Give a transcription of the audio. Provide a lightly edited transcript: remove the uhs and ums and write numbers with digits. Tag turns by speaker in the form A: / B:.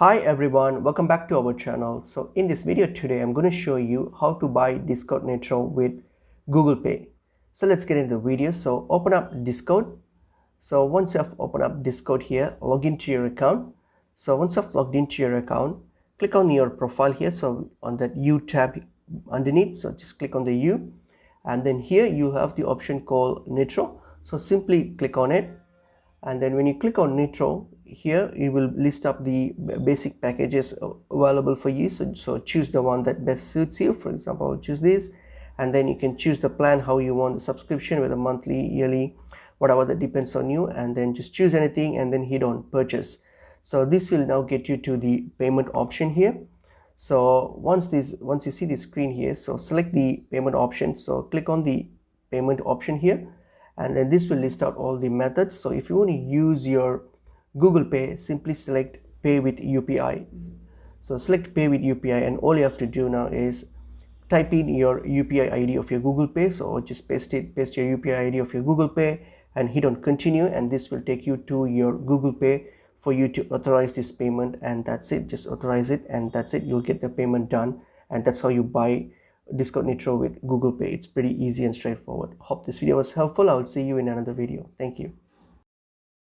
A: Hi everyone, welcome back to our channel. So in this video today, I'm going to show you how to buy Discord Nitro with Google Pay. So let's get into the video. So open up Discord. So once you've opened up Discord here, log into your account. So once you've logged into your account, click on your profile here. So on that U tab underneath, so just click on the U. And then here you have the option called Nitro. So simply click on it. And then when you click on Nitro, here it will list up the basic packages available for you. So choose the one that best suits you. For example, I'll choose this, and then you can choose the plan how you want the subscription, whether monthly, yearly, whatever, that depends on you. And then just choose anything and then hit on purchase. So this will now get you to the payment option here. So once you see the screen here, so select the payment option. So click on the payment option here, and then this will list out all the methods. So if you want to use your Google Pay, simply select pay with UPI. So select pay with UPI, and all you have to do now is type in your UPI ID of your Google Pay. So just paste your UPI ID of your Google Pay and hit on continue, and this will take you to your Google Pay for you to authorize this payment. And that's it. Just authorize it and that's it. You'll get the payment done, and that's how you buy Discord Nitro with Google Pay. It's pretty easy and straightforward. Hope this video was helpful. I will see you in another video. Thank you.